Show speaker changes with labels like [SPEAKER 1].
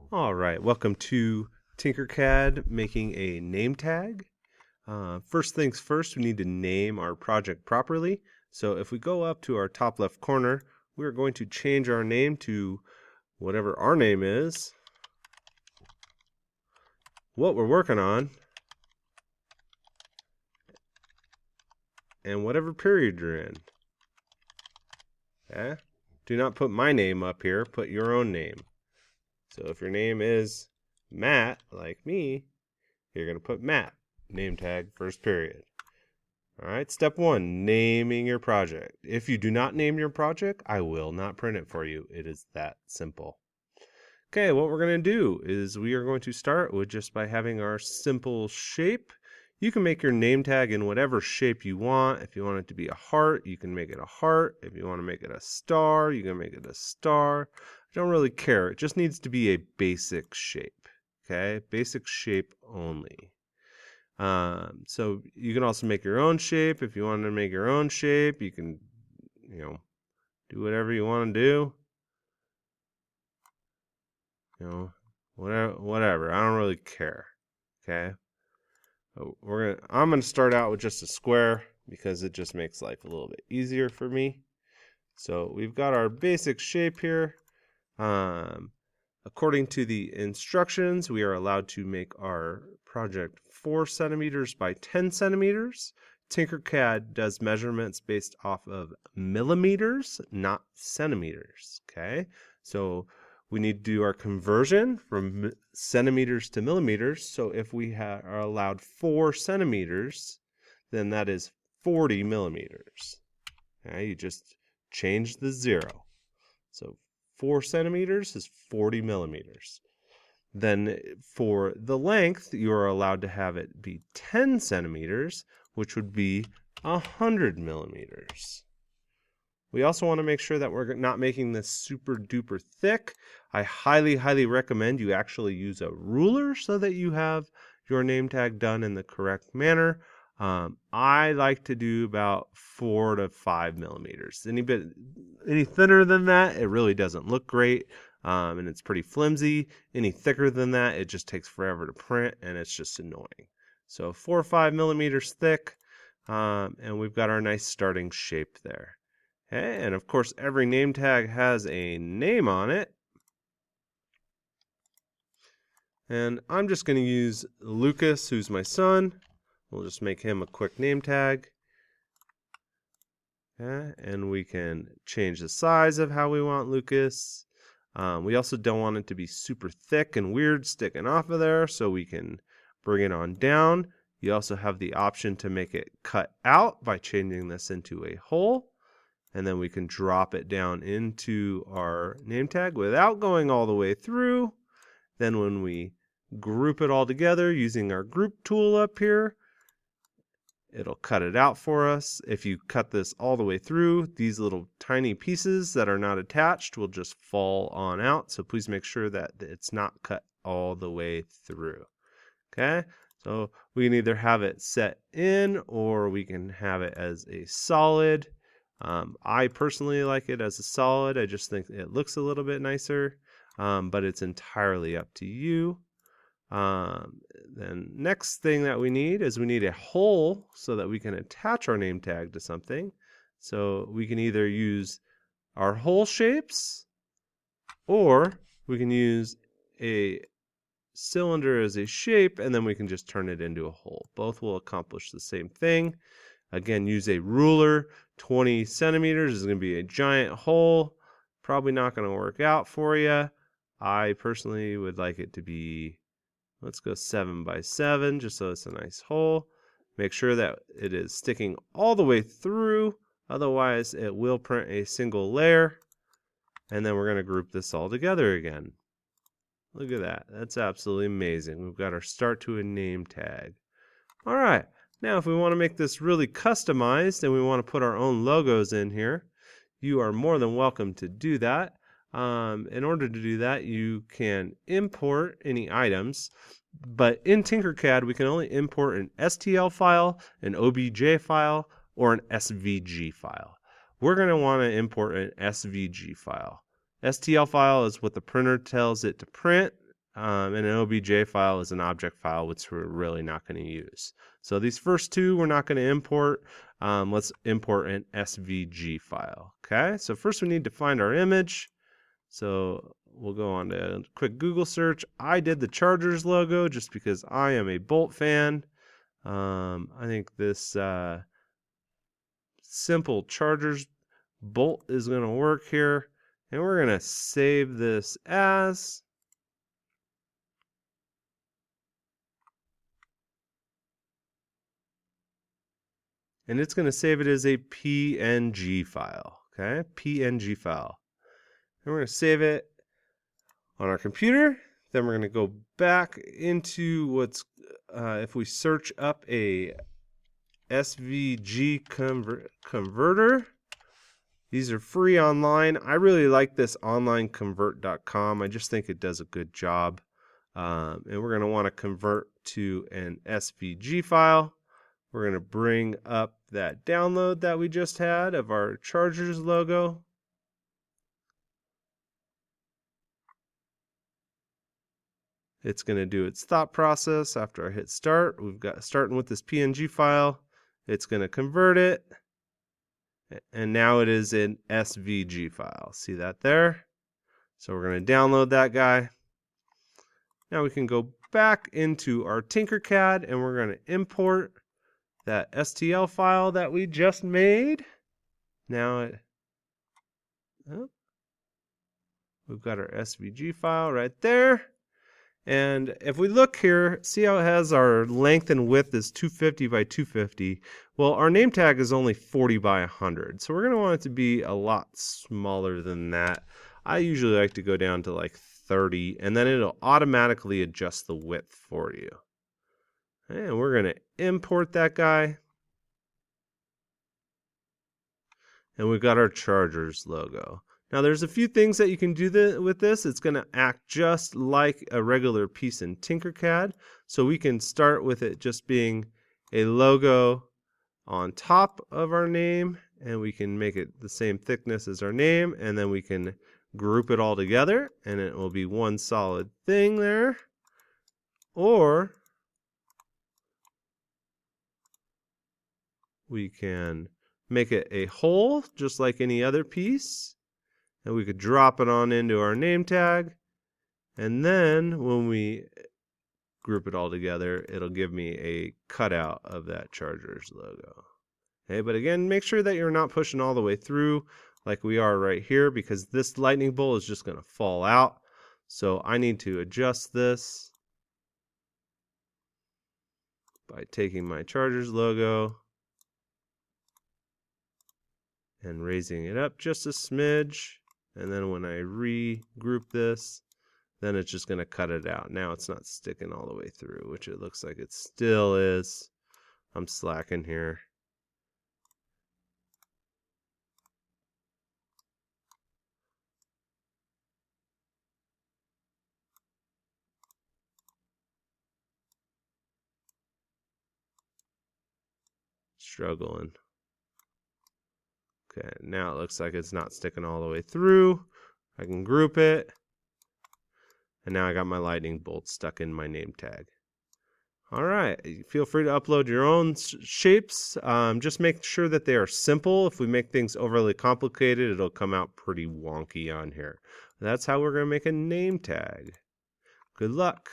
[SPEAKER 1] All right, welcome to Tinkercad making a name tag. First things first, we need to name our project properly. So if we go up to our top left corner, we're going to change our name to whatever our name is, what we're working on, and whatever period you're in. Okay? Do not put my name up here, put your own name. So if your name is Matt, like me, you're going to put Matt, name tag, first period. All right, step one, naming your project. If you do not name your project, I will not print it for you. It is that simple. Okay, what we're going to do is we are going to start with just by having our simple shape. You can make your name tag in whatever shape you want. If you want it to be a heart, you can make it a heart. If you want to make it a star, you can make it a star. I don't really care. It just needs to be a basic shape. Okay, basic shape only. So you can also make your own shape. If you want to make your own shape, you can, do whatever you want to do. Whatever. I don't really care. Okay. I'm gonna start out with just a square because it just makes life a little bit easier for me. So we've got our basic shape here. According to the instructions, we are allowed to make our project 4 centimeters by 10 centimeters. Tinkercad does measurements based off of millimeters, not centimeters. Okay, so we need to do our conversion from centimeters to millimeters. So if we are allowed 4 centimeters, then that is 40 millimeters. Okay, you just change the zero. So 4 centimeters is 40 millimeters. Then for the length, you are allowed to have it be 10 centimeters, which would be 100 millimeters. We also want to make sure that we're not making this super duper thick. I highly recommend you actually use a ruler so that you have your name tag done in the correct manner. I like to do about 4 to 5 millimeters. Any thinner than that, it really doesn't look great, and it's pretty flimsy. Any thicker than that, it just takes forever to print, and it's just annoying. So 4 or 5 millimeters thick, and we've got our nice starting shape there. Okay, and of course, every name tag has a name on it. And I'm just going to use Lucas, who's my son. We'll just make him a quick name tag. Okay, and we can change the size of how we want Lucas. We also don't want it to be super thick and weird sticking off of there, so we can bring it on down. You also have the option to make it cut out by changing this into a hole. And then we can drop it down into our name tag without going all the way through. Then when we group it all together using our group tool up here, it'll cut it out for us. If you cut this all the way through, these little tiny pieces that are not attached will just fall on out. So please make sure that it's not cut all the way through. Okay, so we can either have it set in or we can have it as a solid. I personally like it as a solid. I just think it looks a little bit nicer, but it's entirely up to you. Then next thing that we need is we need a hole so that we can attach our name tag to something. So we can either use our hole shapes or we can use a cylinder as a shape and then we can just turn it into a hole. Both will accomplish the same thing. Again, use a ruler. 20 centimeters is going to be a giant hole. Probably not going to work out for you. I personally would like it to be, let's go 7 by 7, just so it's a nice hole. Make sure that it is sticking all the way through. Otherwise, it will print a single layer. And then we're going to group this all together again. Look at that. That's absolutely amazing. We've got our start to a name tag. All right. Now, if we want to make this really customized and we want to put our own logos in here, you are more than welcome to do that. In order to do that, you can import any items, but in Tinkercad, we can only import an STL file, an OBJ file, or an SVG file. We're going to want to import an SVG file. STL file is what the printer tells it to print. and an OBJ file is an object file, which we're really not going to use. So these first two we're not going to import. Let's import an SVG file. Okay, so first we need to find our image. So we'll go on to a quick Google search. I did the Chargers logo just because I am a Bolt fan. I think this simple Chargers Bolt is going to work here. And we're going to save this as. And it's going to save it as a PNG file. Okay, PNG file. And we're going to save it on our computer. Then we're going to go back into what's, if we search up a SVG converter. These are free online. I really like this onlineconvert.com. I just think it does a good job. And we're going to want to convert to an SVG file. We're going to bring up that download that we just had of our Chargers logo. It's going to do its thought process after I hit start. We've got starting with this PNG file. It's going to convert it. And now it is an SVG file. See that there? So we're going to download that guy. Now we can go back into our Tinkercad and we're going to import that STL file that we just made. Now we've got our SVG file right there. And if we look here, see how it has our length and width is 250 by 250. Well, our name tag is only 40 by 100. So we're going to want it to be a lot smaller than that. I usually like to go down to like 30, and then it'll automatically adjust the width for you. And we're going to import that guy. And we've got our Chargers logo. Now there's a few things that you can do with this. It's going to act just like a regular piece in Tinkercad. So we can start with it just being a logo on top of our name, and we can make it the same thickness as our name, and then we can group it all together and it will be one solid thing there. Or we can make it a whole just like any other piece. And we could drop it on into our name tag. And then when we group it all together, it'll give me a cutout of that Chargers logo. Okay, but again, make sure that you're not pushing all the way through like we are right here, because this lightning bolt is just going to fall out. So I need to adjust this by taking my Chargers logo and raising it up just a smidge. And then when I regroup this, then it's just going to cut it out. Now it's not sticking all the way through, which it looks like it still is. I'm slacking here. Struggling. Okay, now it looks like it's not sticking all the way through. I can group it. And now I got my lightning bolt stuck in my name tag. All right, feel free to upload your own shapes. Just make sure that they are simple. If we make things overly complicated, it'll come out pretty wonky on here. That's how we're going to make a name tag. Good luck.